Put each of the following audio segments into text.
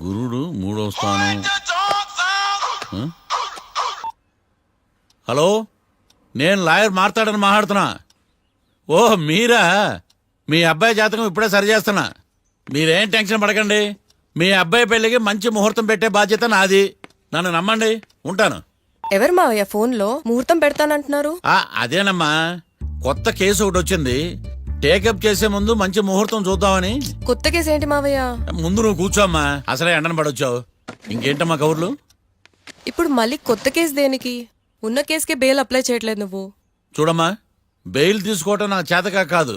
గురుడు మూడవ స్థానం. హలో, నేను లాయర్ మాట్లాడుతున్నా. ఓ మీరా? మీ అబ్బాయి జాతకం ఇప్పుడే సరి చేస్తున్నా. మీరేం టెన్షన్ పడకండి. మీ అబ్బాయి పెళ్లికి మంచి ముహూర్తం పెట్టే బాధ్యత నాది. నన్ను నమ్మండి. ఉంటాను. ఎవరు మావయ్య ఫోన్లో ముహూర్తం పెడతానంటున్నారు? అదేనమ్మా, కొత్త కేసు ఒకటి వచ్చింది. టేకప్ చేసే ముందు మంచి ముహూర్తం చూద్దామని. కొత్త కేసు ఏంటి మావయ్య? ముందు నువ్వు కూర్చోమ్మా, అసలే ఎండను పడొచ్చావు. ఇంకేంటమ్మా కబుర్లు? ఇప్పుడు మళ్ళీ కొత్త కేసు దేనికి? ఉన్న కేసుకే బెయిల్ అప్లై చేయట్లేదు నువ్వు. చూడమ్మా, బెయిల్ తీసుకోవటం నాకు చేతకా కాదు.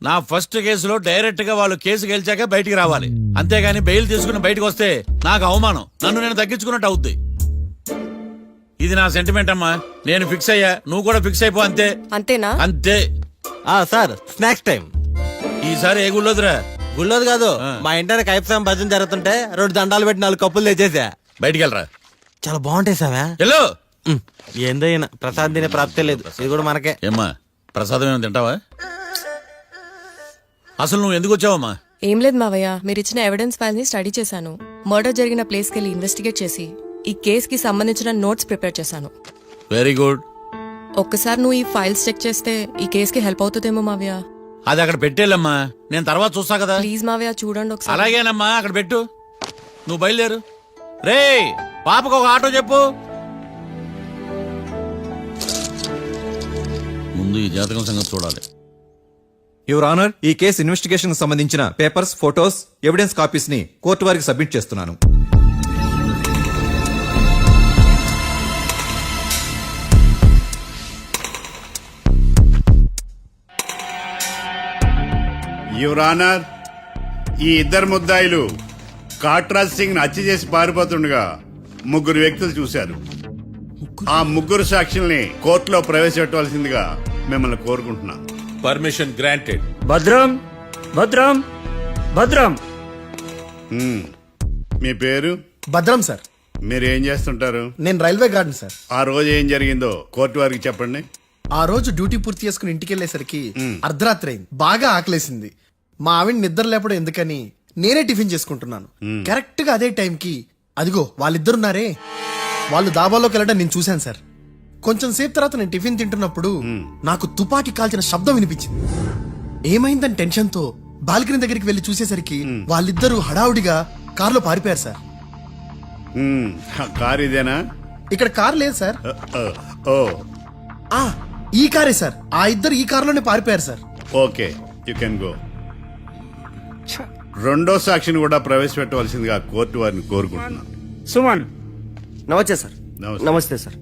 నా ఫస్ట్ కేసులో డైరెక్ట్ గా వాళ్ళు కేసు గెలిచాక బయటికి రావాలి. అంతేగాని బెయిల్ తీసుకుని బయటకు వస్తే నాకు అవమానం. నన్ను నేను తగ్గించుకున్నట్టు అవుద్ది. ఇది నా సెంటిమెంట్ అమ్మా. నేను ఫిక్స్ అయ్యా, నువ్వు కూడా ఫిక్స్ అయిపో. అంతే. అంతేనా? అంతే. Sir, snacks time. ఈసారి ఏ గుళ్ళోదురా? గుళ్ళోది కాదు, మా ఇంటర్ కైప్సాం భజన జరుగుతుంటే 2 దండాలు పెట్టి 4 కప్పులు తెచ్చేసా. బయటికి వెళ్ళరా. చాలా బాగుంటాయి సావా. హలో, ఏందో ఈయన ప్రసాద్ తినే ప్రాప్తే లేదు. ఇది కూడా మనకే. ఏమ్మా, ప్రసాదం ఏమైనా తింటావా? అసలు నువ్వు ఎందుకు వచ్చావమ్మా? ఏం లేదు మావయ్య, మీరు ఇచ్చిన ఎవిడెన్స్ ఫైల్ ని స్టడీ చేశాను. మర్డర్ జరిగిన ప్లేస్ కెళ్ళి ఇన్వెస్టిగేట్ చేసి ఈ కేస్ కి సంబంధించిన నోట్స్ ప్రిపేర్ చేశాను. Very good. ఒక్కసారి నువ్వు ఈ ఫైల్స్ చెక్ చేస్తే ఈ కేస్ కి హెల్ప్ అవుతుందేమో మావయ్య. అది అక్కడ పెట్టేళ్ళమ్మా, నేను తర్వాత చూస్తా కదా. ప్లీజ్ మావయ్య, చూడండి ఒకసారి. అలాగేనమ్మా, అక్కడ పెట్టు. నువ్వు బయలుదేరు. రే, పాపకు ఒక ఆటో చెప్పు. ముందు ఈ జాతకం సంగతి చూడాలి. యువర్ ఆనర్, ఈ కేసు ఇన్వెస్టిగేషన్ సంబంధించిన పేపర్స్, ఫోటోస్, ఎవిడెన్స్ కాపీస్ ని కోర్టు వారికి సబ్మిట్ చేస్తున్నాను. యువర్ ఆనర్, ఈ ఇద్దరు ముద్దాయిలు కాట్రాజ్ సింగ్ హత్య చేసి పారిపోతుండగా 3 వ్యక్తులు చూశారు. ఆ 3 సాక్షుల్ని కోర్టులో ప్రవేశపెట్టవలసిందిగా మిమ్మల్ని కోరుకుంటున్నాను. Permission granted. భద్రం భద్రం భద్రం. మీ పేరు? భద్రం సార్. మీరు ఏం చేస్తుంటారు? నేను రైల్వే గార్డెన్ సార్. ఆ రోజు ఏం జరిగిందో కోర్టు వారికి చెప్పండి. ఆ రోజు డ్యూటీ పూర్తి చేసుకుని ఇంటికి వెళ్ళేసరికి అర్ధరాత్రి అయింది. బాగా ఆకలేసింది. మా ఆవిడ నిద్ర లేపడం ఎందుకని నేనే టిఫిన్ చేసుకుంటున్నాను. కరెక్ట్ గా అదే టైంకి అదిగో వాళ్ళిద్దరున్నారే, వాళ్ళు దాబాలోకి వెళ్ళడం నేను చూశాను సార్. కొంచెం సేపు తర్వాత నేను టిఫిన్ తింటున్నప్పుడు నాకు తుపాకీ కాల్చిన శబ్దం వినిపించింది. ఏమైందని టెన్షన్ తో బాల్కనీ దగ్గరికి వెళ్లి చూసేసరికి వాళ్ళిద్దరూ హడావుడిగా కారులో పారిపోయారు సార్. కారు ఇదేనా? ఇక్కడ కారు లేదు సార్. ఓ, ఈ కారే సార్. ఆ ఇద్దరు ఈ కారులోనే పారిపోయారు sir. Okay, you can go. రెండో సాక్షిని కూడా ప్రవేశపెట్టవలసిందిగా కోర్టు వారిని కోరుకుంటున్నాను. సుమన్. నమస్తే సార్. నమస్తే సార్.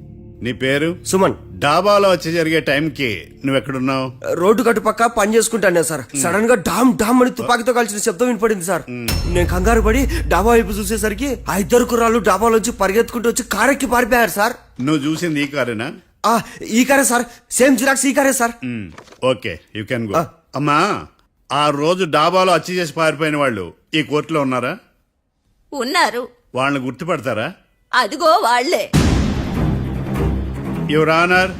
నీ పేరు? సుమన్. డాబాలో వచ్చి జరిగే టైంకి నువ్వెక్కడున్నావు? రోడ్డు కట్టు పక్క పని చేసుకుంటానే సార్. సడన్ గా డామ్ డామ్ అని తుపాకీతో కాల్చిన శబ్దం వినపడింది సార్. నేను కంగారు పడి డాబా వైపు చూసేసరికి ఆ 2 కుర్రాళ్ళు డాబాలోంచి పరిగెత్తుకుంటూ వచ్చి కారెక్కి పారిపోయారు సార్. నువ్వు చూసింది ఈ కారేనా? ఈ కారే సార్. సేమ్ జిరాక్స్ ఈ కారే sir. Okay, you can go. అమ్మా, ఆ రోజు డాబాలో హత్య చేసి పారిపోయిన వాళ్ళు ఈ కోర్టులో ఉన్నారా? ఉన్నారు. వాళ్ళని గుర్తుపడతారా? అదిగో వాళ్లే. యువర్ ఆనర్,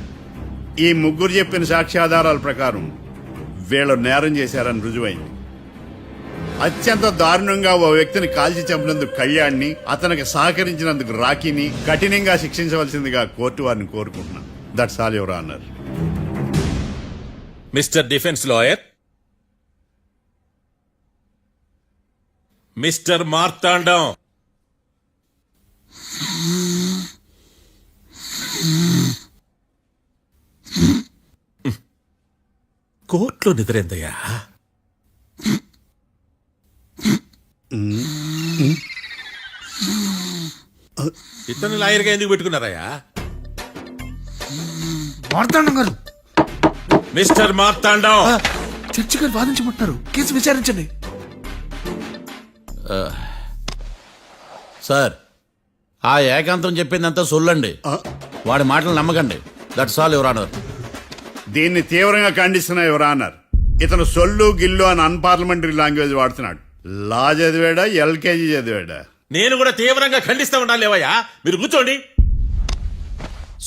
ఈ 3 చెప్పిన సాక్ష్యాధారాల ప్రకారం వీళ్ళు నేరం చేశారని రుజువైంది. అత్యంత దారుణంగా ఓ వ్యక్తిని కాల్చి చంపినందుకు కళ్యాణ్ని, అతనికి సహకరించినందుకు రాకీని కఠినంగా శిక్షించవలసిందిగా కోర్టు వారిని కోరుకుంటున్నాను. That's all your honour. Mister defence lawyer, mister Marthandam, కోర్టులో నిద్రేందయ్యా? ఇతను లాయర్గా ఎందుకు పెట్టుకున్నారయ్యా? మార్తాండం గారు. మిస్టర్ మార్తాండం, చర్చి గారు వాదించమంటున్నారు. కేసు విచారించండి. సార్, ఆ ఏకాంతం చెప్పిందంతా సొల్లండి. వాడి మాటలు నమ్మకండి. That's all your honour. దీన్ని తీవ్రంగా ఖండిస్తున్నా యువర్ ఆనర్. ఇతను సొల్లు గిల్లు అని అన్పార్లమెంటరీ లాంగ్వేజ్ వాడుతున్నాడు. లా చదివాడా, ఎల్కేజీ చదివాడా? నేను కూడా తీవ్రంగా ఖండిస్తా ఉండాలి. లేవయ్యా, మీరు కూర్చోండి.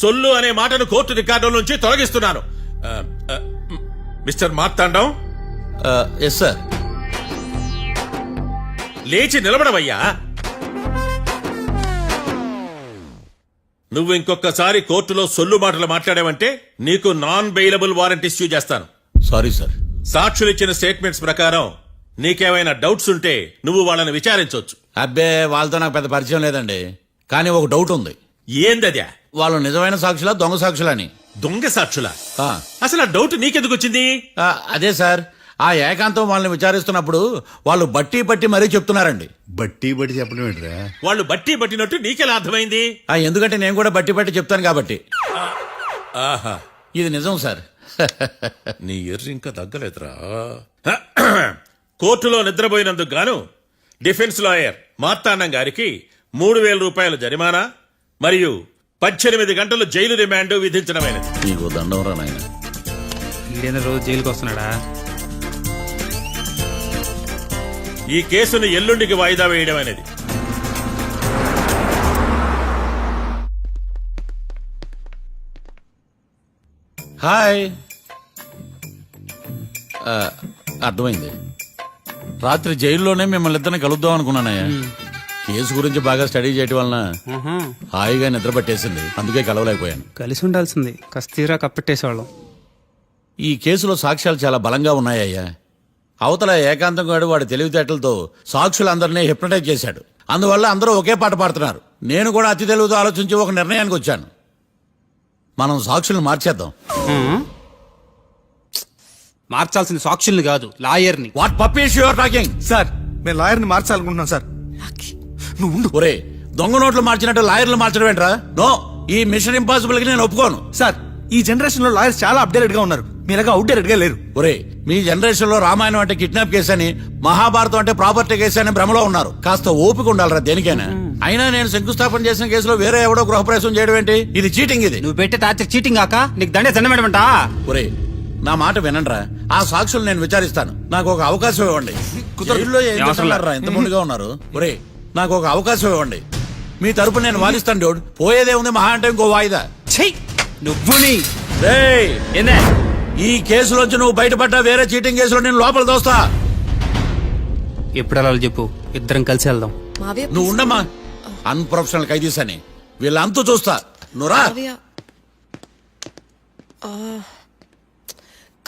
సొల్లు అనే మాటను కోర్టు రికార్డు నుంచి తొలగిస్తున్నాను. Mister Marthandam, yes sir. లేచి నిలబడవయ్యా. నువ్వు ఇంకొకసారి కోర్టులో సొల్లు మాటలు మాట్లాడావంటే నీకు నాన్ బెయిలబుల్ వారెంట్ ఇష్యూ చేస్తాను. Sorry sir. సాక్షులు ఇచ్చిన స్టేట్మెంట్స్ ప్రకారం నీకేమైనా డౌట్స్ ఉంటే నువ్వు వాళ్ళని విచారించవచ్చు. అబ్బే వాళ్ళతో నాకు పెద్ద పరిచయం లేదండి. కానీ ఒక డౌట్ ఉంది. ఏందద్యా? వాళ్ళు నిజమైన సాక్షులా దొంగ సాక్షులని? దొంగ సాక్షులా? ఆ, అసలు ఆ డౌట్ నీకెందుకు వచ్చింది? అదే సార్, ఆ ఏకాంతం వాళ్ళని విచారిస్తున్నప్పుడు వాళ్ళు బట్టి పట్టి మరీ చెప్తున్నారండి. బట్టి బట్టి చెప్పడం ఏంట్రా? వాళ్ళు బట్టి పట్టినట్టు నీకెలా అర్థమైంది? ఎందుకంటే నేను కూడా బట్టి పట్టి చెప్తాను కాబట్టి. ఆహా, ఇది నిజం సార్. నీ ఎర్రి ఇంకా తగ్గలేదురా. కోర్టులో నిద్రపోయినందుకు గాను డిఫెన్స్ లాయర్ మార్తాండం గారికి 3,000 రూపాయల జరిమానా మరియు 18 గంటలు జైలు రిమాండ్ విధించడమైనది. నీకు దండం రా నాయన. ఈడైనా రోజు జైలుకి వస్తున్నాడా? ఈ కేసును ఎల్లుండికి వాయిదా వేయడం అనేది. హాయ్. అర్థమైంది. రాత్రి జైల్లోనే మిమ్మల్ని ఇద్దరిని కలుద్దాం అనుకున్నానయ్యా. కేసు గురించి బాగా స్టడీ చేయటం వలన హాయిగా నిద్ర పట్టేసింది. అందుకే కలవలేకపోయాను. కలిసి ఉండాల్సింది. కస్తీరా కప్పెట్టేసేవాళ్ళం. ఈ కేసులో సాక్ష్యాలు చాలా బలంగా ఉన్నాయ్యా. అవతల ఏకాంతం గాడు వాడి తెలివితేటలతో సాక్షులందరినీ హిప్నటైజ్ చేశాడు. అందువల్ల అందరూ ఒకే పాట పాడుతున్నారు. నేను కూడా అతి తెలివితో ఆలోచించి ఒక నిర్ణయానికి వచ్చాను. మనం సాక్షులను మార్చేద్దాం. మార్చాల్సింది సాక్షుల్ని కాదు, లాయర్ని. What puppies you are talking? Sir మేము లాయర్ని మార్చాలనుకుంటున్నాం సార్. నువ్వు ఉండు. ఒరే, దొంగ నోట్లు మార్చినట్టు లాయర్లు మార్చడం ఏంట్రా? నో, ఈ మిషన్ ఇంపాసిబుల్ కి నేను ఒప్పుకోను. సార్ ఈ జనరేషన్ లో లాయర్స్ చాలా అప్డేటెడ్ గా ఉన్నారు. మీరుగా అవుట్డేటెడ్ గా లేరు. ఒరే, మీ జనరేషన్ లో రామాయణం అంటే కిడ్నాప్ కేసు అని, మహాభారతం అంటే ప్రాపర్టీ కేసు అని భ్రమలో ఉన్నారు. కాస్త ఓపిక ఉండాలరా దేనికైనా. అయినా నేను శంకుస్థాపన చేసిన కేసులో వేరే ఎవడో గృహప్రవేశం చేయడం ఏంటి? ఇది చీటింగ్. ఇది నువ్వు పెట్టే టార్చర్ చీటింగ్ కాక నీకు దండే దండమేడమంట. ఒరే, నా మాట వినండిరా. ఆ సాక్షులు నేను విచారిస్తాను. నాకు ఒక అవకాశం ఇవ్వండి. జైల్లో ఏం చేస్తున్నారా ఇంత ముందుగా ఉన్నారు? ఒరే, నాకు ఒక అవకాశం ఇవ్వండి. మీ తరపు నేను వాదిస్తాను. డోడ్ పోయేదే ఉంది, మహా అంటే ఇంకో వాయిదా. నువ్వు రేయ్, ఈ కేసులోంచి నువ్వు బయటపడ్డా వేరే చీటింగ్ కేసులో నేను లోపల దోస్తా. ఎప్పుడు అలా చెప్పు, ఇద్దరం కలిసి వెళ్దాం. మావయ్య నువ్వు ఉండమ్మా. అన్ప్రొఫెషనల్ ఖైదీస్ అని వీళ్ళంతా చూస్తా. నువ్వురా. మావయ్య.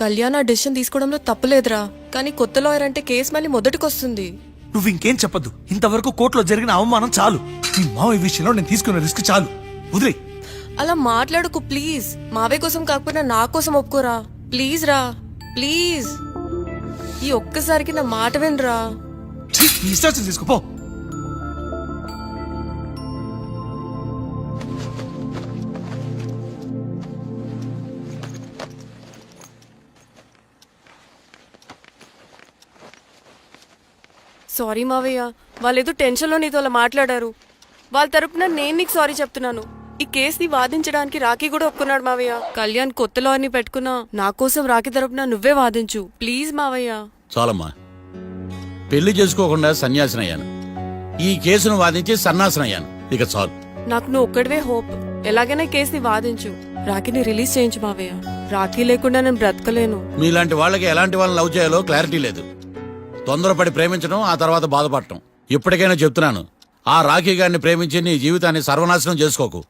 కళ్యాణ్ ఆ డెసిషన్ తీసుకోవడంలో తప్పులేదురా. కానీ కొత్త లాయర్ అంటే కేసు మళ్ళీ మొదటికొస్తుంది. నువ్వు ఇంకేం చెప్పద్దు. ఇంతవరకు కోర్టులో జరిగిన అవమానం చాలు. ఈ మావయ్య విషయంలో నేను తీసుకున్న రిస్క్ చాలు. వదిలే. అలా మాట్లాడుకు ప్లీజ్. మావయ్య కోసం కాకపోయినా నా కోసం ఒప్పుకోరా ప్లీజ్ రా, ప్లీజ్. ఈ ఒక్కసారికి నా మాట వినరా. ఇష్టాచి తీసుకోపో. సారీ మావయ్య, వాళ్ళేదో టెన్షన్లో నీతో అలా మాట్లాడారు. వాళ్ళ తరపున నేను నీకు సారీ చెప్తున్నాను. ఈ కేసుని వాదించడానికి రాఖీ కూడా ఒప్పుకున్నాడు మావయ్య. కళ్యాణ్ కొత్త లాయర్ని పెట్టుకున్నా నా కోసం రాఖీ తరపున నువ్వే వాదించు ప్లీజ్ మావయ్య. చాలమ్మా, పెళ్లి చేసుకోకుండా సన్యాసినయ్యాను. ఈ కేసును వాదించి సన్నాసనయ్యాను. ఇక చాలు. నాకు నువ్వు ఒక్కడివే హోప్. ఎలాగైనా కేసుని వాదించు. రాఖీని రిలీజ్ చేయించు మావయ్య. రాఖీ లేకుండా నేను బ్రతకలేను. మీలాంటి వాళ్ళకి ఎలాంటి వాళ్ళని లవ్ చేయాలో క్లారిటీ లేదు. తొందరపడి ప్రేమించడం, ఆ తర్వాత బాధపడటం. ఇప్పటికైనా చెప్తున్నాను, ఆ రాఖీ గారిని ప్రేమించి నీ జీవితాన్ని సర్వనాశనం చేసుకోకు.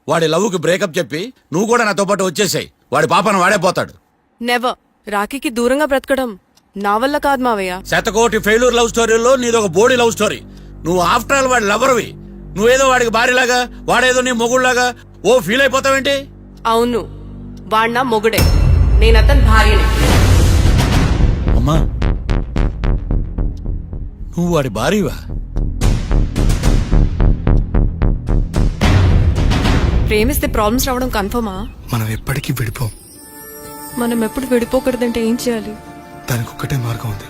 వాడి లవ్కి బ్రేకప్ చెప్పి నువ్వు కూడా నాతో పాటు వచ్చేసాయి. వాడి పాపను వాడే పోతాడు. నెవర్. రాఖీకి దూరంగా బ్రతకడం నా వల్ల కాదు మావయ్య. శతకోటి ఫెయిల్యూర్ లవ్ స్టోరీలో నీదొక బోడీ లవ్ స్టోరీ. నువ్వు ఆఫ్టర్ ఆల్ వాడి లవర్వి. నువ్వేదో వాడికి భార్యలాగా, వాడేదో నీ మొగుడులాగా ఓ ఫీల్ అయిపోతావేంటి? అవును, వాడు నా మొగుడే, నేను అతని భార్యని. అమ్మా, నువ్వు వాడి భార్యవా? ప్రేమిస్తే ప్రాబ్లమ్స్ రావడం కన్ఫర్మా? మనం ఎప్పటికీ విడిపోం. మనం ఎప్పుడు విడిపోకూడదంటే ఏం చేయాలి? దానికి ఒక్కటే మార్గం ఉంది.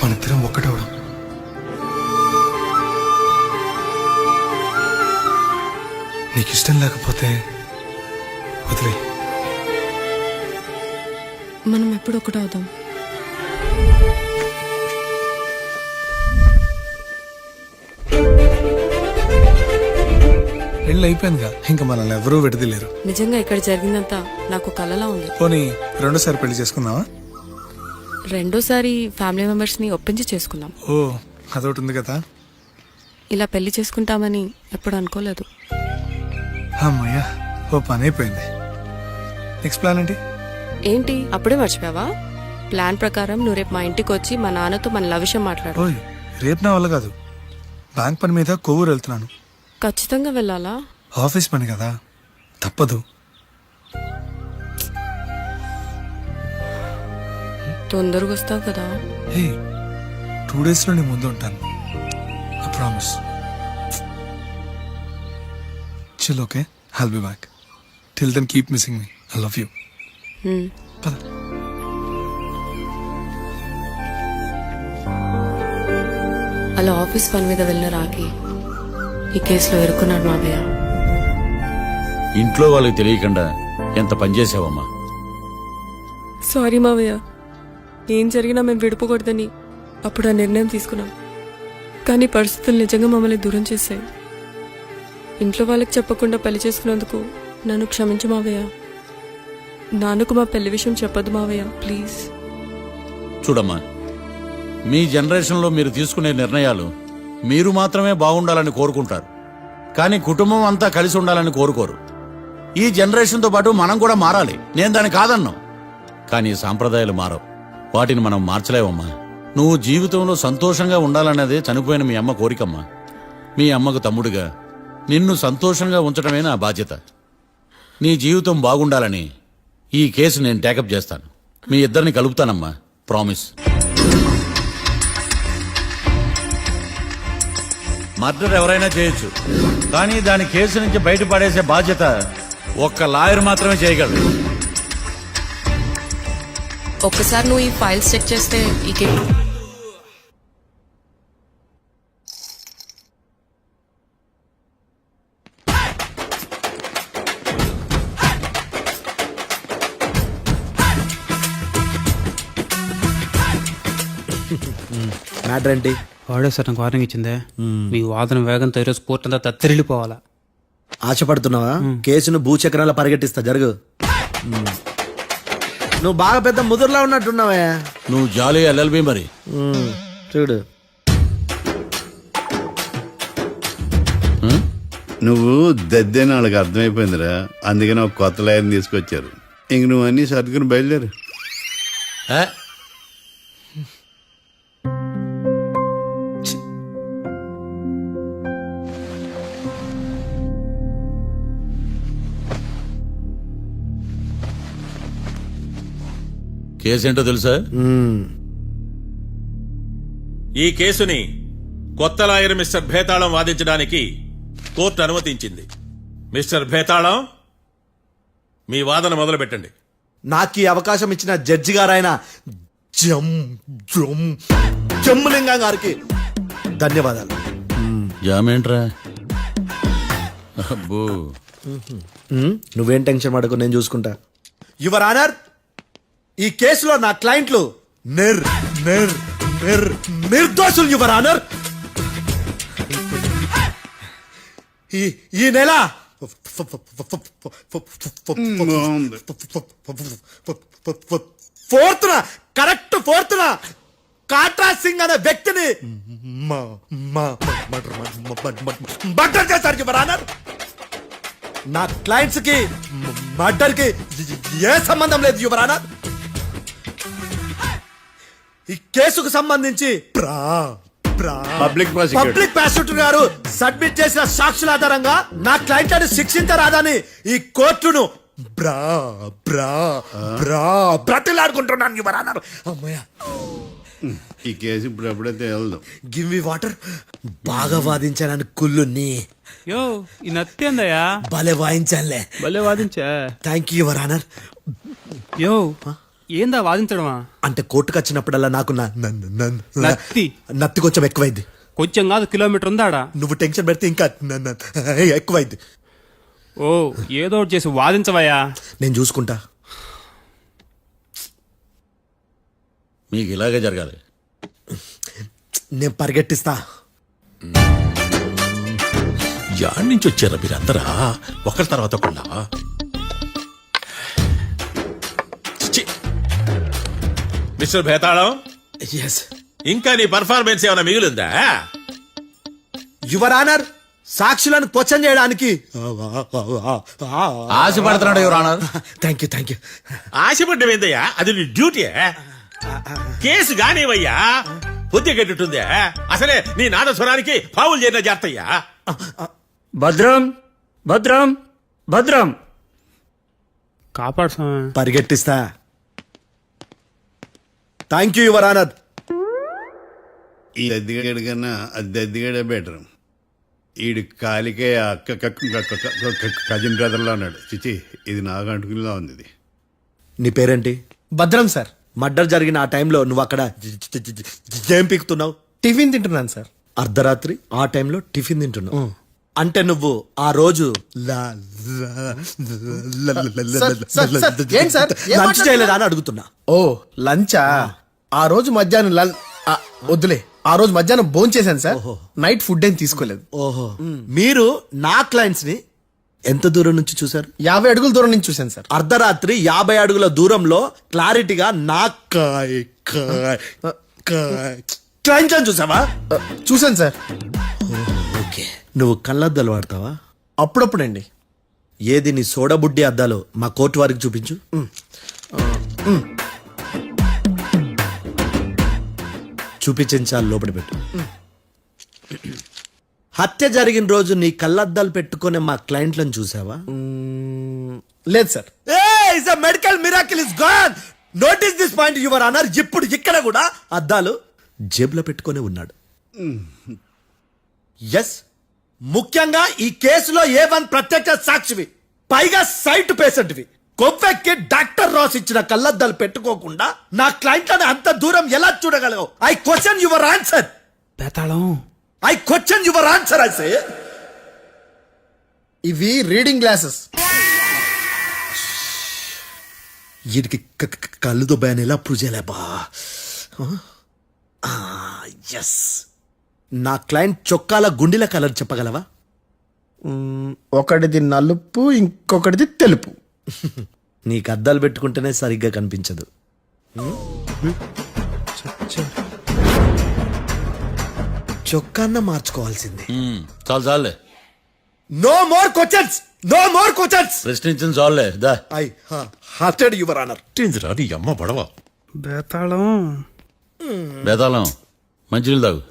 మనిద్దరం ఒక్కటవడం. నీకు ఇష్టం లేకపోతే వదిలే. మనం ఎప్పుడు ఒకటవుదాం. పెళ్ళి అయిపోయిందిగా, ఇంకా మనల్ని ఎవరూ విడదలేరు. నిజంగా ఇక్కడ జరిగిందంతా నాకు కలలా ఉంది. పోనీ రెండోసారి పెళ్లి చేసుకుందామా? రెండోసారి ఫ్యామిలీ మెంబర్స్ ని ఒప్పించి చేసుకుందాం. ఓ అదొకటి ఉంది కదా. ఇలా పెళ్లి చేసుకుంటామని ఎప్పుడు అనుకోలేదు. అమ్మయ్యా, ఓ పని అయిపోయింది. నెక్స్ట్ ప్లాన్ ఏంటి? ఏంటి అప్పుడే మర్చిపోయావా? ప్లాన్ ప్రకారం నువ్వు రేపు మా ఇంటికి వచ్చి మా నాన్నతో మన లవ్ విషయం మాట్లాడు. ఓయ్, రేపు నా వల్ల కాదు. బ్యాంక్ పని మీద కొవ్వూరు వెళ్తున్నాను. ఖచ్చితంగా వెళ్ళాలా? ఆఫీస్ పని కదా, తప్పదు. తొందరగా వస్తావు కదా. హే, 2 days లో నీ ముందు ఉంటాను. I promise. Chill, okay? I'll be back. Till then keep missing me. I love you. పద. అలా ఆఫీస్ పని మీద వెళ్ళిన రాకి ఈ కేసులో ఇరుక్కున్నాడు మావయ్య. ఇంట్లో వాళ్ళకి తెలియకుండా ఎంత పనిచేసావమ్మా. సారీ మావయ్య, ఏం జరిగినా మేము విడిపోకూడదని అప్పుడు ఆ నిర్ణయం తీసుకున్నాం. కానీ పరిస్థితులు నిజంగా మమ్మల్ని దూరం చేశాయి. ఇంట్లో వాళ్ళకి చెప్పకుండా పెళ్లి చేసుకున్నందుకు నన్ను క్షమించు మావయ్య. నాన్నకు మా పెళ్లి విషయం చెప్పొద్దు మావయ్య, ప్లీజ్. చూడమ్మా, మీ జనరేషన్లో మీరు తీసుకునే నిర్ణయాలు మీరు మాత్రమే బాగుండాలని కోరుకుంటారు, కానీ కుటుంబం అంతా కలిసి ఉండాలని కోరుకోరు. ఈ జనరేషన్తో పాటు మనం కూడా మారాలి. నేను దాన్ని కాదన్నాం, కానీ సాంప్రదాయాలు మారవు. వాటిని మనం మార్చలేవమ్మా. నువ్వు జీవితంలో సంతోషంగా ఉండాలన్నదే చనిపోయిన మీ అమ్మ కోరికమ్మా. మీ అమ్మకు తమ్ముడిగా నిన్ను సంతోషంగా ఉంచడమే నా బాధ్యత. నీ జీవితం బాగుండాలని ఈ కేసు నేను టేకప్ చేస్తాను. మీ ఇద్దరిని కలుపుతానమ్మా, ప్రామిస్. మర్డర్ ఎవరైనా చేయొచ్చు, కానీ దాని కేసు నుంచి బయటపడేసే బాధ్యత ఒక్క లాయర్ మాత్రమే చేయగలడు. ఒక్కసారి నువ్వు ఈ ఫైల్స్ చెక్ చేస్తే ఈ కేసు మ్యాటర్ ఏంటి? వాడే సార్ నాకు వార్నింగ్ ఇచ్చిందే. మీ వాదన వేగంతో ఈరోజు కోర్టు అంతా తత్తరిల్లిపోవాలా. ఆశపడుతున్నావా? కేసును భూచక్రాల పరిగెట్టిస్తా, జరుగు. నువ్వు బాగా పెద్ద ముదురులా ఉన్నట్టున్నావే. నువ్వు జాలి ఎల్ఎల్బి మరి. చూడు, నువ్వు దద్దేని వాళ్ళకి అర్థమైపోయిందిరా. అందుకని ఒక కొత్త లాయర్ని తీసుకొచ్చారు. ఇంక నువ్వు అన్నీ సర్దుకుని బయలుదేరు. ఏ? కేసేంటో తెలుసా? ఈ కేసుని కొత్త లాయర్ మిస్టర్ భేతాళం వాదించడానికి కోర్టు అనుమతించింది. మిస్టర్ భేతాళం, మీ వాదన మొదలు పెట్టండి. నాకు ఈ అవకాశం ఇచ్చిన జడ్జి గారైన జమ్ములింగం గారికి ధన్యవాదాలు. జామేంట్రా? అబ్బో, నువ్వేం టెన్షన్ పడకు, నేను చూసుకుంటా. యువర్ ఆనర్, ఈ కేసులో నా క్లయింట్లు నిర్దోషులు యువర్ ఆనర్. ఈ నెల ఫోర్త్న కాట్రా సింగ్ అనే వ్యక్తిని మర్డర్ చేశారు యువర్ ఆనర్. నా క్లయింట్స్ కి మర్డర్ కి ఏ సంబంధం లేదు యువర్ ఆనర్. ఈ కేసుకు సంబంధించి పబ్లిక్ ప్రాసిక్యూటర్ గారు సబ్మిట్ చేసిన సాక్షుల ఆధారంగా నా క్లయింట్ అని శిక్షించరాదని ఈ కోర్టును బ్రతిలాడుకుంటున్నాను యువర్ ఆనర్. అమ్మయ్య, ఈ కేసు ఇప్పుడు ఎప్పుడైతే వెళ్దాం. Give me water. బాగా వాదించానని కుళ్ళుని యో ఈ నత్తేందయ్యా, భలే వాయించానులే. భలే వాదించా. Thank you your honour. యో ఏందా వాదించడమా? అంటే కోర్టుకు వచ్చినప్పుడల్లా నాకు నత్తి కొంచెం ఎక్కువైంది. కొంచెం కాదు, కిలోమీటర్ ఉందాడా. నువ్వు టెన్షన్ పెడితే ఇంకా ఎక్కువైంది. ఓ ఏదో ఒకటి చేసి వాదించవయ్యా. నేను చూసుకుంటా. మీకు ఇలాగే జరగాలి. నేను పరిగెట్టిస్తా. యాడ్ నుంచి వచ్చారా మీరందరా ఒకరి తర్వాత ఒకళ్ళ? మిస్టర్ భేతాళం ఎస్ ఇంకా నీ పర్ఫార్మెన్స్ ఏమైనా మిగిలిందా? యువర్ ఆనర్, సాక్షులను క్వశ్చన్ చేయడానికి ఆశపడుతున్నాడు యువర్ ఆనర్. థ్యాంక్ యూ ఆశపడ్డం ఏందయ్యా, అది నీ డ్యూటీ. కేసు గానివయ్యా, బుద్ధి గట్టుందే. అసలే నీ నాదస్వరానికి పావులు చేరిన జాతయ్యా. భద్రం భద్రం భద్రం. కాపాడు స్వామి. పరిగెట్టిస్తా. Thank you your honour. ఈ దద్దిగాడి కన్నా అది దద్దిగాడే బెటర్. ఈడు కాలికే కజిన్ బ్రదర్లో అన్నాడు. చిచి, ఇది నాకు అంటుకునిలా ఉంది. ఇది నీ పేరేంటి? భద్రం సార్. మర్డర్ జరిగిన ఆ టైంలో నువ్వు అక్కడ ఏం పీకుతున్నావు? టిఫిన్ తింటున్నాను సార్. అర్ధరాత్రి ఆ టైంలో టిఫిన్ తింటున్నావు అంటే నువ్వు ఆ రోజు ఏం సార్? ఏం లంచ్ చేయలేదా అని అడుగుతున్నా. ఓ లంచా? ఆ రోజు మధ్యాహ్నం వద్దులే, ఆ రోజు మధ్యాహ్నం భోజనం చేశాను సార్. నైట్ ఫుడ్ ఏం తీసుకోలేదు. ఓహో, మీరు నా క్లయింట్స్ ని ఎంత దూరం నుంచి చూసారు? 50 అడుగుల దూరం నుంచి చూశాను సార్. అర్ధరాత్రి 50 అడుగుల దూరంలో క్లారిటీగా నా క్లయింట్స్ అని చూసావా? చూశాను సార్. ఓకే, నువ్వు కళ్ళద్దాలు వాడతావా? అప్పుడప్పుడండి. ఏది నీ సోడబుడ్డి అద్దాలు మా కోర్టు వారికి చూపించు. చూపించాలి, లోపల పెట్టు. హత్య జరిగిన రోజు నీ కళ్ళద్దాలు పెట్టుకునే మా క్లయింట్లను చూసావా? లేదు sir. Medical miracle is gone. Notice this point your honour. ఇప్పుడు ఇక్కడ కూడా అద్దాలు జేబులో పెట్టుకునే ఉన్నాడు. ఎస్, ముఖ్యంగా ఈ కేసులో A1 ప్రత్యక్ష సాక్షివి, పైగా సైట్ పేషెంట్వి. కొవ్వెక్కి డాక్టర్ రాస్ ఇచ్చిన కళ్ళద్దాలు పెట్టుకోకుండా నా క్లయింట్లను అంత దూరం ఎలా చూడగలవు? I question your answer. బేతాళం. I question your answer. I say ఇవి రీడింగ్ గ్లాసెస్. వీడికి కళ్ళు దుబ్బాయని ఎలా ప్రూవ్ చేయలేబా? ఎస్, నా క్లయింట్ చొక్కాల గుండెల కలర్ చెప్పగలవా? ఒకటిది నలుపు, ఇంకొకటిది తెలుపు. నీకు అద్దాలు పెట్టుకుంటేనే సరిగ్గా కనిపించదు. చొక్కాన్న మార్చుకోవాల్సింది. చాలు చాలులే, no more questions, no more questions. ప్రశ్నించిన చాలులే. దా ఐ హార్టెడ్ యువర్ ఆనర్. నీ అమ్మ పడవ. బేతాళం. బేతాళం, మంచినీళ్ళు తాగు.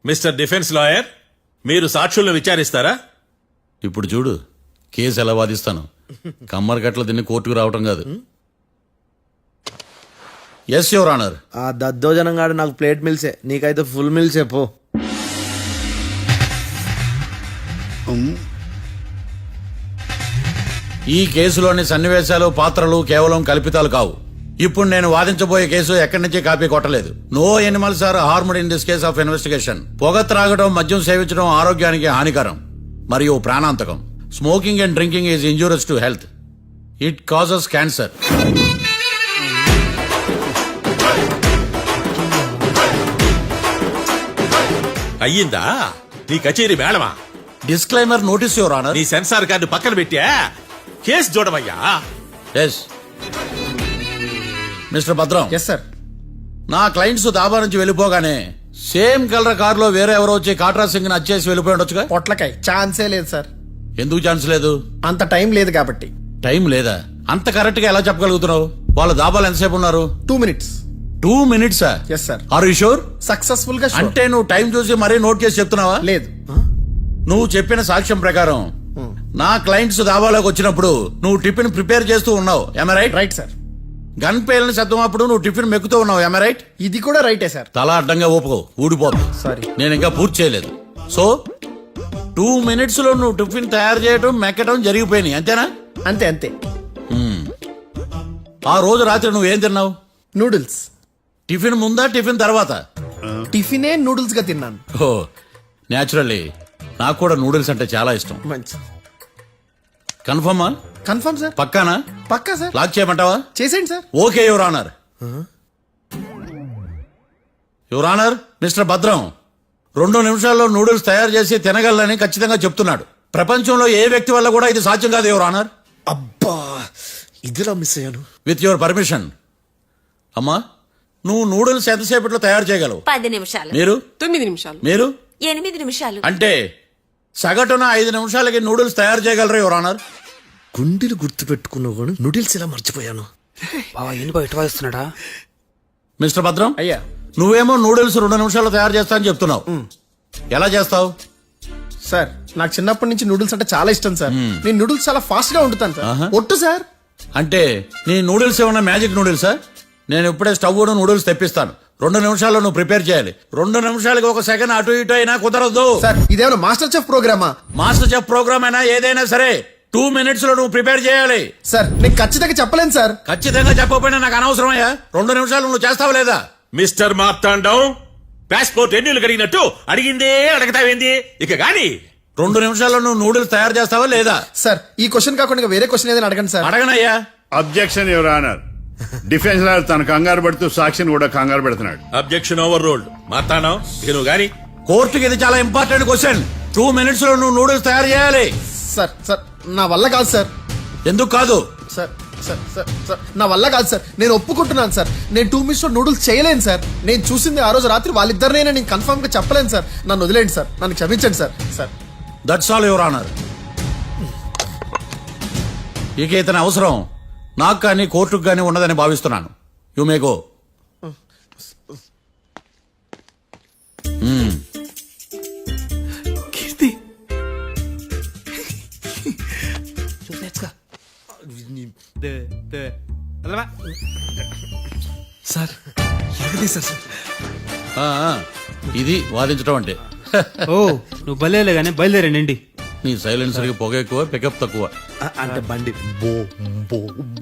మిస్టర్ డిఫెన్స్ లాయర్, మీరు సాక్షులను విచారిస్తారా? ఇప్పుడు చూడు కేసు ఎలా వాదిస్తాను. కమ్మరి కట్ల తిని కోర్టుకు రావటం కాదు. Yes your honour. ఆ దద్దోజనంగాడు నాకు ప్లేట్ మిల్సే, నీకైతే ఫుల్ మిల్సే పో. ఈ కేసులోని సన్నివేశాలు, పాత్రలు కేవలం కల్పితాలు కావు. ఇప్పుడు నేను వాదించబోయే కేసు ఎక్కడి నుంచి కాపీ కొట్టలేదు. No animals are harmed in this case of investigation. పొగ త్రాగడం, మద్యం సేవించడం ఆరోగ్యానికి హానికరం మరియు ప్రాణాంతకం. Smoking and drinking is injurious to health. It causes cancer. అయ్యిందా నీ కచేరీ మేడమా? Disclaimer notice your honour. నీ సెన్సార్ కార్డు పక్కన పెట్టా కేసు చూడమయ్యా. Yes mister Bhadram. Yes sir. నా క్లయింట్స్ దాబా నుంచి వెళ్ళిపోగానే సేమ్ కలర్ కారులో వేరే ఎవరో వచ్చి కాట్రా సింగ్ ని అచ్చేసి వెళ్ళిపోయి ఉండొచ్చుగా. పొట్లకాయ ఛాన్సే లేదు సార్. ఎందుకు ఛాన్స్ లేదు? అంత టైం లేదు కాబట్టి. టైం లేదా? అంత కరెక్ట్ గా ఎలా చెప్పగలుగుతున్నావు? వాళ్ళ దాబాలు ఎంతసేపు ఉన్నారు? 2 minutes. 2 minutes? Yes sir. Are you sure? Successful గా sure. అంటే నువ్వు టైం చూసి మరీ నోట్ చేసి చెప్తున్నావా? లేదు. నువ్వు చెప్పిన సాక్ష్యం ప్రకారం నా క్లయింట్స్ దాబాలోకి వచ్చినప్పుడు నువ్వు టిఫిన్ ప్రిపేర్ చేస్తూ ఉన్నావు. am I right? Right sir. Gun పేలిన శబ్దం అప్పుడు నువ్వు టిఫిన్ మెక్కుతూ ఉన్నావు. am I right? ఇది కూడా రైటే సార్. తల అడ్డంగా ఊపుకో, ఊడిపోతుంది. సారీ. నేను ఇంకా పూర్తి చేయలేదు. సో 2 minutes లో నువ్వు టిఫిన్ తయారు చేయడం, మెక్కడం జరిగిపోయినాయి, అంతేనా? అంతే అంతే. ఆ రోజు రాత్రి నువ్వేం తిన్నావు? నూడిల్స్. టిఫిన్ ముందా, టిఫిన్ తర్వాత? టిఫినే నూడిల్స్ గా తిన్నాను. ఓ న్యాచురల్లీ నాకు కూడా నూడిల్స్ అంటే చాలా ఇష్టం. మంచి. కన్ఫర్మా? Confirm sir. పక్కానా? పక్కా సార్. లాక్ చేయమంటావా? చేసేయండి sir. Okay your honour. Your honour, mister Bhadram 2 నిమిషాల్లో నూడిల్స్ తయారు చేసి తినగలని ఖచ్చితంగా చెప్తున్నాడు. ప్రపంచంలో ఏ వ్యక్తి వల్ల కూడా ఇది సాధ్యం కాదు యువర్ ఆనర్. అబ్బా, ఇదిలా మిస్ అయ్యాను. With your permission. అమ్మా నువ్వు నూడిల్స్ ఎంతసేపట్లో తయారు చేయగలవు? 10 నిమిషాలు. మీరు 9 నిమిషాలు. మీరు 8 నిమిషాలు. అంటే సగటున 5 నిమిషాలకి నూడిల్స్ తయారు చేయగలరు యువర్ ఆనర్. గుండెలు గుర్తు పెట్టుకున్నావు నూడిల్స్ ఇలా మర్చిపోయాను. బావా ఏంటి బయట వాయిస్తున్నాడా? మిస్టర్ భద్రం, అయ్యా నువ్వేమో నూడిల్స్ 2 నిమిషాల్లో తయారు చేస్తా అని చెప్తున్నావు. ఎలా చేస్తావు? సార్ నాకు చిన్నప్పటి నుంచి నూడిల్స్ అంటే చాలా ఇష్టం సార్. నేను నూడిల్స్ చాలా ఫాస్ట్ గా వండుతాను సార్. ఒట్టు సార్. అంటే నీ నూడిల్స్ ఏమన్నా మ్యాజిక్ నూడిల్సా? నేను ఇప్పుడే స్టవ్ నూడిల్స్ తెప్పిస్తాను. 2 నిమిషాల్లో నువ్వు ప్రిపేర్ చేయాలి. 2 నిమిషాలకి 1 సెకండ్ అటు ఇటు అయినా కుదరదు. సార్ ఇదేమైనా మాస్టర్ చెఫ్ ప్రోగ్రామా? మాస్టర్ చెఫ్ ప్రోగ్రామ్ అయినా ఏదైనా సరే 2 minutes లో నువ్వు ప్రిపేర్ చేయాలి. సార్ నేను ఖచ్చితంగా చెప్పలేను సార్. ఖచ్చితంగా చెప్పకపోయినా నాకు అనవసరమయ్యా. 2 నిమిషాలు నువ్వు చేస్తావా లేదా? మిస్టర్ మార్తాండం, పాస్పోర్ట్ ఎన్నిలు కడిగినట్టు అడిగిందే అడగతావేంది? ఇక గాని 2 నిమిషాల్లో నువ్వు నూడిల్స్ తయారు చేస్తావా లేదా? సార్ ఈ క్వశ్చన్ కాకుండా ఇంకా వేరే క్వశ్చన్ ఏదైనా అడగండి సార్. అడగనయ్యా. Objection your honour. Defence lawyer తన కంగారు పడుతూ సాక్షిని కూడా కంగారు పెడుతున్నాడు. Objection over ruled. మార్తాండం, ఇక నువ్వు గాని కోర్టుకి ఇది చాలా ఇంపార్టెంట్ క్వశ్చన్. 2 minutes లో నువ్వు నూడిల్స్ తయారు చేయాలి. సార్ సార్ నా వల్ల కాదు సార్. ఎందుకు కాదు? సార్ సార్ సార్ సార్ నా వల్ల కాదు సార్. నేను ఒప్పుకుంటున్నాను సార్. నేను 2 minutes లో నూడిల్స్ చేయలేను సార్. నేను చూసింది ఆ రోజు రాత్రి వాళ్ళిద్దరినైనా నేను కన్ఫర్మ్ గా చెప్పలేను సార్. నన్ను వదిలేండి సార్. నన్ను క్షమించండి sir. Sir that's all your honour. ఇక ఇతని అవసరం నాకు కానీ కోర్టుకు కానీ ఉండదని భావిస్తున్నాను. You may go. Keerthi sir ఎగదీశారు సార్. ఇది వాదించడం అంటే. ఓ నువ్వు బలేలే గానీ బయలుదేరండి. నీ సైలెన్సర్కి పొగ ఎక్కువ, పికప్ తక్కువ. అంటే బండి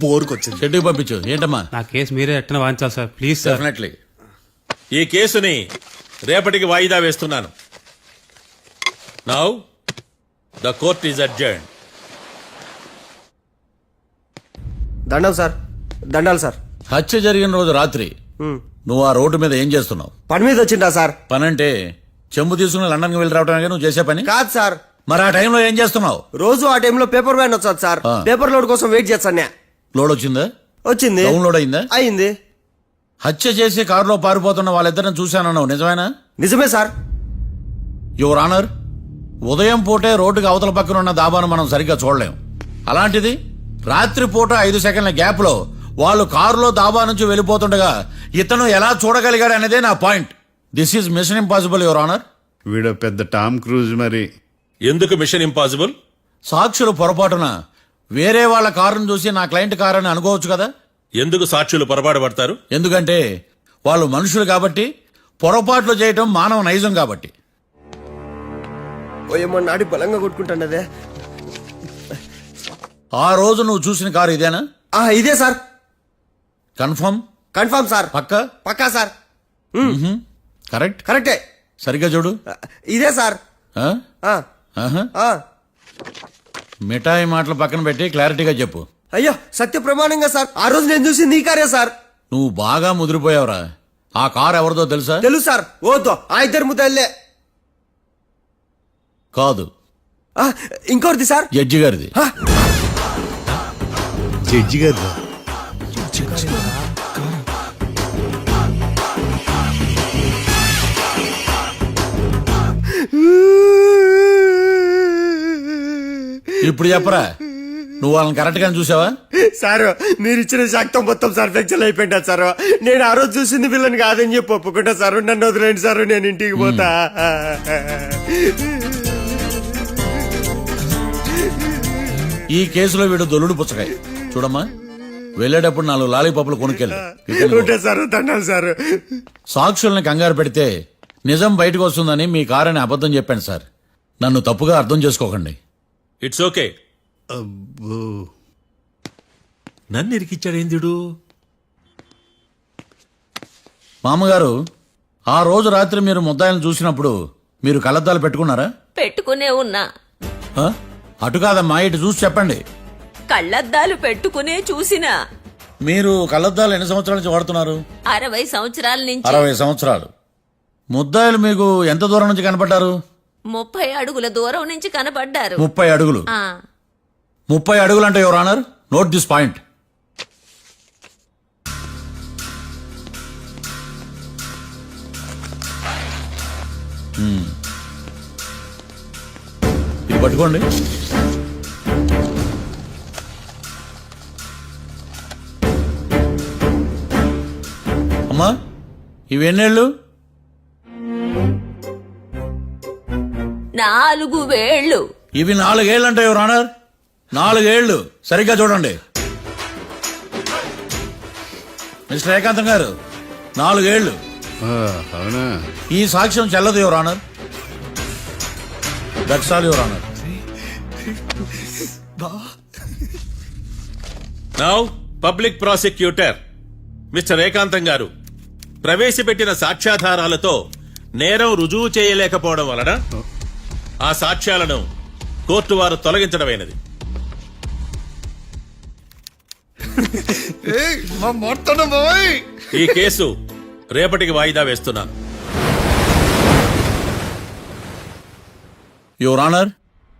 బోరుకొచ్చింది. షెడ్యూకి పంపించు. ఏంటమ్మా? నా కేసు మీరే ఎట్టన వాయించాలి సార్, ప్లీజ్ సార్. డెఫినెట్లీ. ఈ కేసుని రేపటికి వాయిదా వేస్తున్నాను. Now the court is adjourned. దండం సార్. దండాలి సార్. హత్య జరిగిన రోజు రాత్రి నువ్వు ఆ రోడ్డు మీద ఏం చేస్తున్నావు? పని మీద వచ్చిందా సార్? పని అంటే చెంబు తీసుకుని లండన్కి వెళ్ళి రావడానికి నువ్వు చేసే పని కాదు సార్. మరి ఆ టైంలో ఏం చేస్తున్నావు? రోజు ఆ టైంలో పేపర్ వ్యాన్ వచ్చాది సార్. పేపర్ లోడ్ కోసం వెయిట్ చేస్తాను. లోడ్ వచ్చిందా? వచ్చింది. డౌన్లోడ్ అయిందా? అయింది. హత్య చేసి కారులో పారిపోతున్న వాళ్ళిద్దరిని చూశానన్నావు, నిజమేనా? నిజమే సార్. యువర్ ఆనర్, ఉదయం పూటే రోడ్డుకి అవతల పక్కన ఉన్న దాబాను మనం సరిగ్గా చూడలేం. అలాంటిది రాత్రి పూట 5 సెకండ్ల గ్యాప్ లో వాళ్ళు కారులో దాబా నుంచి వెళ్ళిపోతుండగా ఇతను ఎలా చూడగలిగాడు అనేదే నా point. This is mission impossible your honour. వీడో పెద్ద టామ్ క్రూజ్ మరి. ఎందుకు మిషన్ ఇంపాసిబుల్? సాక్షులు పొరపాటున వేరే వాళ్ళ కారును చూసి నా క్లయింట్ కారు అని అనుకోవచ్చు కదా. ఎందుకు సాక్షులు పొరపాటు పడతారు? ఎందుకంటే వాళ్ళు మనుషులు కాబట్టి, పొరపాట్లు చేయటం మానవ నైజం కాబట్టి. ఓయమ్మ నాడి బలంగా కొట్టుకుంటానదే. ఆ రోజు నువ్వు చూసిన కారు ఇదేనా? ఇదే సార్. కన్ఫర్మ్? Confirm sir. పక్కా? పక్కా సార్. కరెక్ట్? కరెక్టే. సరిగ్గా చూడు. ఇదే సార్. ఆ? ఆ, ఆహా. ఆ. మిఠాయి మాటలు పక్కన పెట్టి క్లారిటీగా చెప్పు. అయ్యో సత్య ప్రమాణంగా సార్, ఆ రోజు నేను చూసి నీ కారే సార్. నువ్వు బాగా ముదిరిపోయావురా. ఆ కారు ఎవరిదో తెలుసా? తెలుసు సార్. ఓతో ఆ ఇద్దరు ముద్దల్లే. కాదు, ఇంకోటిది సార్. జడ్జి గారిది. జడ్జి గారు ఇప్పుడు చెప్పరా, నువ్వు వాళ్ళని కరెక్ట్ గా చూసావా? సార్ మీరు ఇచ్చిన శాక్తం మొత్తం సార్ ఫ్రాక్చర్ అయిపోయింటా సార్. నేను ఆ రోజు చూసింది వీళ్ళని కాదని చెప్పి ఒప్పుకుంటా సార్. నన్ను వదిలేండి సార్, నేను ఇంటికి పోతా. ఈ కేసులో వీడు దొల్లుడు పుచ్చకాయ. చూడమ్మా, వెళ్ళేటప్పుడు 4 లాలీపాపులు కొనుక్కెళ్ళు. ఉంటా సార్. దండాలి సార్. సాక్షుల్ని కంగారు పెడితే నిజం బయటకు వస్తుందని మీ కారని అబద్ధం చెప్పాను సార్. నన్ను తప్పుగా అర్థం చేసుకోకండి. It's okay. నన్ను ఇరికిచ్చాడేందుడు? మామగారు, ఆ రోజు రాత్రి మీరు ముద్దాయిలను చూసినప్పుడు మీరు కళ్ళద్దాలు పెట్టుకున్నారా? పెట్టుకునే ఉన్నా. ఆ? అటు కాదమ్మా, ఇటు చూసి చెప్పండి. కళ్ళద్దాలు పెట్టుకునే చూసినా. మీరు కళ్ళద్దాలు ఎన్ని సంవత్సరాల నుంచి వాడుతున్నారు? 60 సంవత్సరాల నుంచి. 60 సంవత్సరాలు. ముద్దాయిలు మీకు ఎంత దూరం నుంచి కనపడ్డారు? 30 అడుగుల దూరం నుంచి కనపడ్డారు. 30 అడుగులు. 30 అడుగులు అంటే your honour, note this point. ఇది పట్టుకోండి. అమ్మా ఇవి ఎన్నేళ్ళు? 4 వేళ్ళు. ఇవి 4 ఏళ్ళు అంటే యువర్ ఆనర్, 4 ఏళ్ళు. సరిగ్గా చూడండి మిస్టర్ ఏకాంతం గారు, 4 ఏళ్ళు. అవునా? ఈ సాక్ష్యం చెల్లదు your honour. That's all your honour. Now public prosecutor mister ఏకాంతం గారు ప్రవేశపెట్టిన సాక్ష్యాధారాలతో నేరం రుజువు చేయలేకపోవడం వలన ఆ సాక్ష్యాలను కోర్టు వారు తొలగించడమైనది. ఈ కేసు రేపటికి వాయిదా వేస్తున్నాను. యువర్ ఆనర్,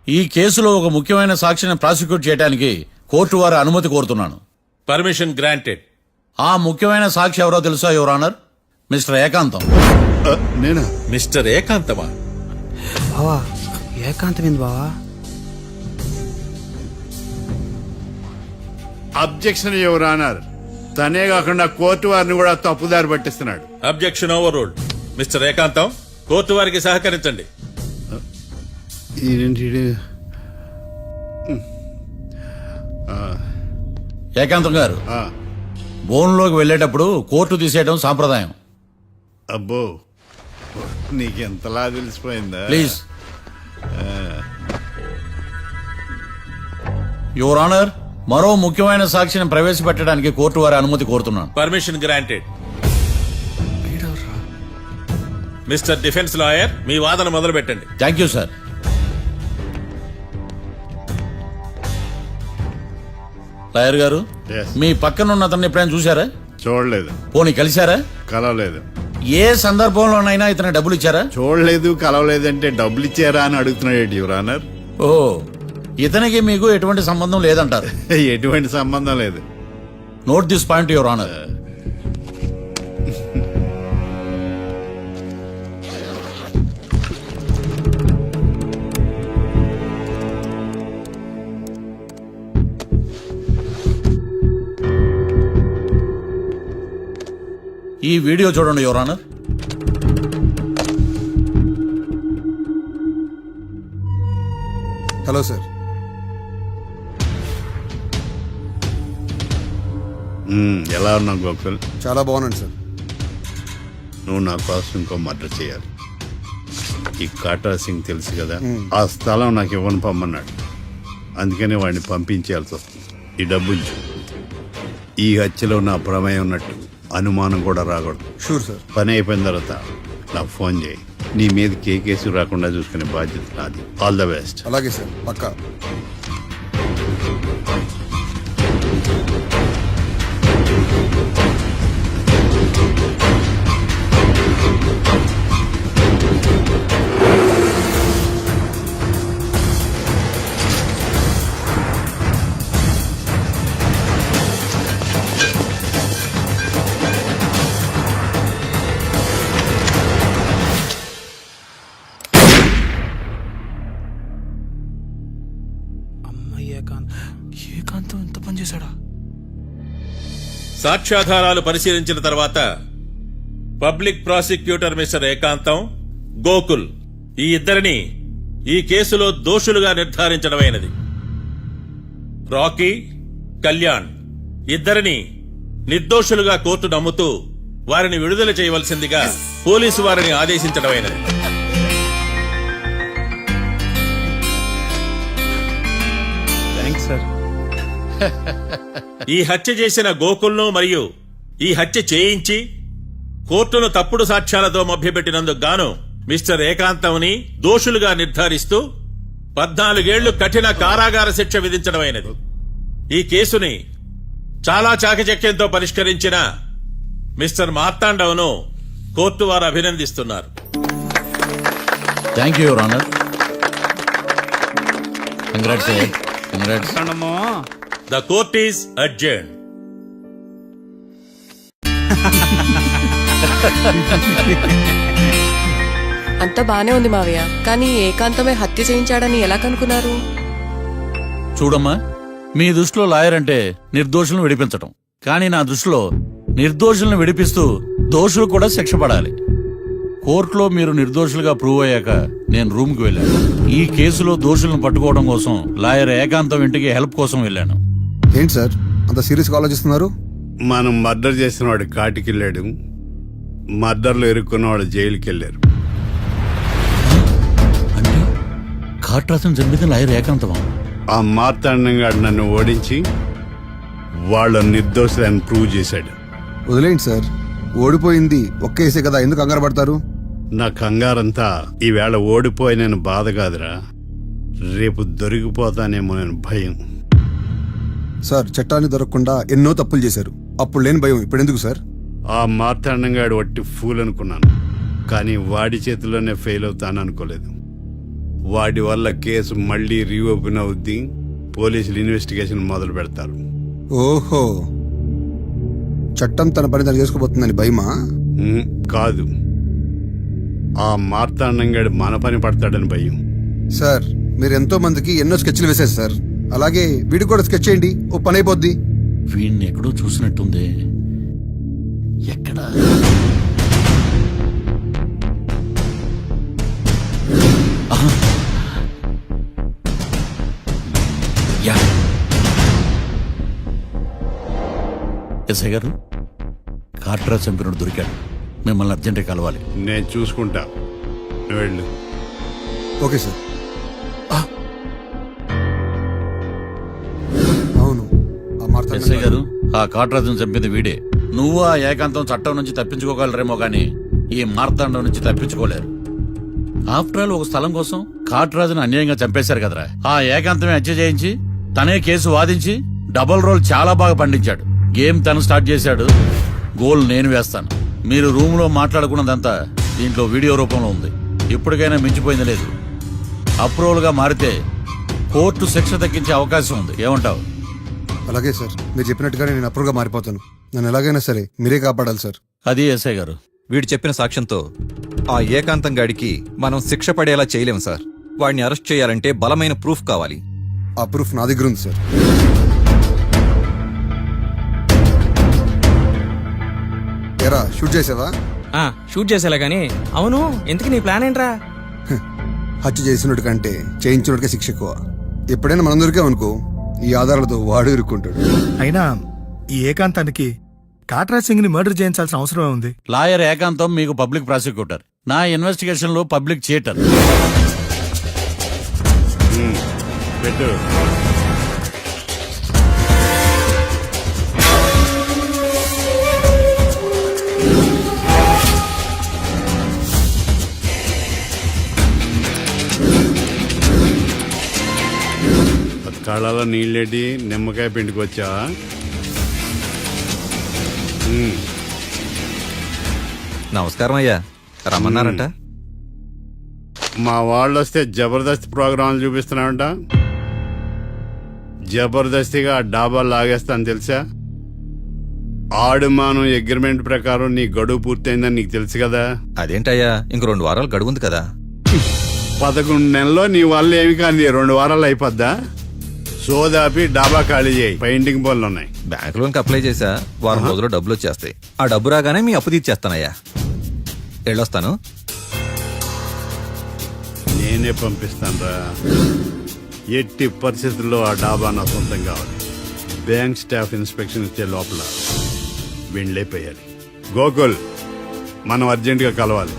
ఈ కేసులో ఒక ముఖ్యమైన సాక్షిని ప్రాసిక్యూట్ చేయడానికి కోర్టు వారి అనుమతి కోరుతున్నాను. Permission granted. ఆ ముఖ్యమైన సాక్షి ఎవరో తెలుసా యువర్ ఆనర్? మిస్టర్ ఏకాంతం. నేనా? మిస్టర్ ఏకాంతమా? బావా ఏకాంతమైంది బావా. Objection your honour. తనే కాకుండా కోర్టు వారిని కూడా తప్పుదారి పట్టిస్తున్నాడు. Objection overruled. Mister Ekantham, court వారికి సహకరించండి. ఏకాంతం గారు, బోన్లోకి వెళ్ళేటప్పుడు కోర్టు తీసేయడం సాంప్రదాయం. అబ్బో, నీకెంతలా తెలిసిపోయిందా? ప్లీజ్. యువర్ ఆనర్, మరో ముఖ్యమైన సాక్షిని ప్రవేశపెట్టడానికి కోర్టు వారి అనుమతి కోరుతున్నాను. Permission granted. Mister defence lawyer, మీ వాదన మొదలు పెట్టండి. Thank you sir. లాయర్ గారు, Yes. మీ పక్కన ఉన్న అతన్ని ఎప్పుడైనా చూసారా? చూడలేదు. పోనీ కలిశారా? కలవలేదు. ఏ సందర్భంలోనైనా ఇతను డబ్బులు ఇచ్చారా? చూడలేదు, కలవలేదంటే డబ్బులు ఇచ్చారా అని అడుగుతున్నాడు యువర్ ఆనర్. ఓ, ఇతనికి మీకు ఎటువంటి సంబంధం లేదంటారు. ఎటువంటి సంబంధం లేదు. Note this point your honour. ఈ వీడియో చూడండి యువర్ ఆనర్. Hello sir. ఎలా ఉన్నావు గోకుల్? చాలా బాగున్నాను సార్. నువ్వు నా కోసం ఇంకో మర్డర్ చేయాలి. ఈ కాటా సింగ్ తెలుసు కదా, ఆ స్థలం నాకు ఇవ్వను పమ్మన్నాడు. అందుకని వాడిని పంపించాల్సి వస్తుంది. ఈ డబ్బు ఉంచు. ఈ హత్యలో నా ప్రమేయం ఉన్నట్టు అనుమానం కూడా రాకూడదు. Sure sir. పని అయిపోయిన తర్వాత నాకు ఫోన్ చేయి. నీ మీద కేసు రాకుండా చూసుకునే బాధ్యత నాది. All the best. అలాగే సార్, పక్కా. ఏకాంతం ఎంత పని చేశాడా? సాక్ష్యాధారాలు పరిశీలించిన తర్వాత పబ్లిక్ ప్రాసిక్యూటర్ మిస్టర్ ఏకాంతం, గోకుల్ ఈ ఇద్దరిని ఈ కేసులో దోషులుగా నిర్ధారించడమైనది. రాకీ, కళ్యాణ్ ఇద్దరిని నిర్దోషులుగా కోర్టు నమ్ముతూ వారిని విడుదల చేయవలసిందిగా పోలీసు వారిని ఆదేశించడమైనది. Thanks sir. ఈ హత్య చేసిన గోకుల్ను మరియు ఈ హత్య చేయించి కోర్టును తప్పుడు సాక్ష్యాలతో మభ్యపెట్టినందుకు గాను మిస్టర్ ఏకాంతంని దోషులుగా నిర్ధారిస్తూ 14 ఏళ్లు కఠిన కారాగార శిక్ష విధించడమైనది. ఈ కేసుని చాలా చాకచక్యంతో పరిష్కరించిన మిస్టర్ మార్తాండవను కోర్టు వారు అభినందిస్తున్నారు. Thank you your honour. Congrats. Congrats. The court is adjourned. అంతా బానే ఉంది మావయ్య, కానీ ఏకాంతమే హత్య చేయించాడని ఎలా కనుక్కున్నారు? చూడమ్మా, మీ దృష్టిలో లాయర్ అంటే నిర్దోషులను విడిపించటం, కానీ నా దృష్టిలో నిర్దోషులను విడిపిస్తూ దోషులు కూడా శిక్ష పడాలి. కోర్టులో మీరు నిర్దోషులుగా ప్రూవ్ అయ్యాక నేను రూమ్కి వెళ్ళాను. ఈ కేసులో దోషులను పట్టుకోవడం కోసం లాయర్ ఏకాంతం ఇంటికి హెల్ప్ కోసం వెళ్ళాను. ఏంటి సార్ అంత సీరియస్ గా ఆలోచిస్తున్నారు? మనం మర్డర్ చేసిన వాడు కాటికి వెళ్ళాడు, మర్డర్లో ఇరుక్కున్న వాడు జైలుకి వెళ్ళారు. అంటే కాట్రాసన్ చంపిన లాయర్ ఏకాంతమా? ఆ మార్తాండంగాడు నన్ను ఓడించి వాళ్ళ నిర్దోషులని ప్రూవ్ చేశాడు. వదిలేండి సార్, ఓడిపోయింది ఒక్కేసే కదా, ఎందుకు కంగారు పడతారు? నా కంగారంతా ఈవేళ ఓడిపోయిన బాధ కాదురా, రేపు దొరికిపోతానేమో నేను భయం. సార్ చట్టాన్ని దొరకకుండా ఎన్నో తప్పులు చేశారు, అప్పుడు లేని భయం ఇప్పుడెందుకు సార్? ఆ మార్తాండంగాడు వట్టి ఫూల్ అనుకున్నాను, కానీ వాడి చేతిలోనే ఫెయిల్ అవుతాను అనుకోలేదు. వాడి వల్ల కేసు మళ్ళీ రీఓపెన్ అవుద్ది, పోలీసులు ఇన్వెస్టిగేషన్ మొదలు పెడతారు. ఓహో, చట్టం తన పని తను చేసుకోబోతుందని భయమా? కాదు, ఆ మార్తాండంగాడు మన పని పడతాడని భయం. సార్ మీరు ఎంతో మందికి ఎన్నో స్కెచ్లు వేశారు సార్, అలాగే వీడికి కూడా స్కెచ్ చేయండి, ఓ పని అయిపోద్ది. వీడిని ఎక్కడో చూసినట్టుంది. ఎక్కడ? ఆహా. యా. ఎస్ఐ గారు, కాట్రా చంపినోడు దొరికాడు, మిమ్మల్ని అర్జెంటుగా కలవాలి. నేను చూసుకుంటా, నువ్వు వెళ్ళు. Okay sir. అవును, ఆ మార్తాండం ఎస్ఐ గారు, ఆ కాట్రాజును చంపింది వీడే. నువ్వు ఆ ఏకాంతం చట్టం నుంచి తప్పించుకోగలరేమో గాని ఈ మార్తాండం నుంచి తప్పించుకోలేరు. ఆఫ్టర్ ఆల్ ఒక స్థలం కోసం కాట్రాజును అన్యాయంగా చంపేశారు కదరా. ఆ ఏకాంతమే హత్య చేయించి తనే కేసు వాదించి డబుల్ రోల్ చాలా బాగా పండించాడు. గేమ్ తను స్టార్ట్ చేశాడు, గోల్ నేను వేస్తాను. మీరు రూమ్ లో మాట్లాడుకున్నదంతా దీంట్లో వీడియో రూపంలో ఉంది. ఇప్పటికైనా మించిపోయింది లేదు. అప్రూవల్ గా మారితే కోర్టు శిక్ష తగ్గించే అవకాశం ఉంది. ఏమంటావు? అలాగే సార్, మీరు చెప్పినట్టుగానే నేను అప్రూవ్గా మారిపోతాను. నన్ను ఎలాగైనా సరే మీరే కాపాడాలి సార్. అది ఎస్ఐ గారు. వీడు చెప్పిన సాక్ష్యంతో ఆ ఏకాంతం గాడికి మనం శిక్ష పడేలా చేయలేం సార్. వాడిని అరెస్ట్ చేయాలంటే బలమైన ప్రూఫ్ కావాలి. ఆ ప్రూఫ్ నా దగ్గర ఉంది సార్. ఎరా షూట్ చేసావా? షూట్ చేసేలా గానీ, అవును ఎందుకు నీ ప్లాన్ ఏంట్రా? హత్య చేసినట్టు కంటే చేయించినట్టుగా శిక్ష ఎక్కువ. ఎప్పుడైనా మనం దొరికామనుకో, ఈ ఆధారాలతో వాడు ఇరుక్కుంటాడు. అయినా ఈ ఏకాంతానికి కాట్రాజ్ సింగ్ ని మర్డర్ చేయించాల్సిన అవసరమే ఉంది. లాయర్ ఏకాంతం మీకు పబ్లిక్ ప్రాసిక్యూటర్, నా ఇన్వెస్టిగేషన్ లో పబ్లిక్ చీటర్. పెట్టు. కళ్ళలో నీళ్ళేటి నిమ్మకాయ పిండుకొచ్చావా? నమస్కారం అయ్యా, రమ్మన్నారంట. మా వాళ్ళు వస్తే జబర్దస్త్ ప్రోగ్రాంలు చూపిస్తున్నావంట. జబర్దస్తిగా ఆ డాబా లాగేస్తాను తెలుసా? ఆడుమానం అగ్రిమెంట్ ప్రకారం నీ గడువు పూర్తయిందని నీకు తెలుసు కదా. అదేంటయ్యా, ఇంక 2 వారాలు గడువుంది కదా. 11 నెలల్లో నీ వల్ల ఏమి కానీ 2 వారాలు అయిపోద్దా? సోదాపి డాబా ఖాళీ చేయి, పెయింటింగ్ పనులు ఉన్నాయి. బ్యాంక్ లోన్కి అప్లై చేశా, వారం రోజుల్లో డబ్బులు వచ్చేస్తాయి. ఆ డబ్బు రాగానే మీ అప్పు తీర్చేస్తానయ్యా. వెళ్ళొస్తాను. నేనే పంపిస్తానురా. ఎట్టి పరిస్థితుల్లో ఆ డాబా నా సొంతం కావాలి. బ్యాంక్ స్టాఫ్ ఇన్స్పెక్షన్ ఇచ్చే లోపల వెళ్ళైపోయాలి. గోకుల్, మనం అర్జెంటుగా కలవాలి.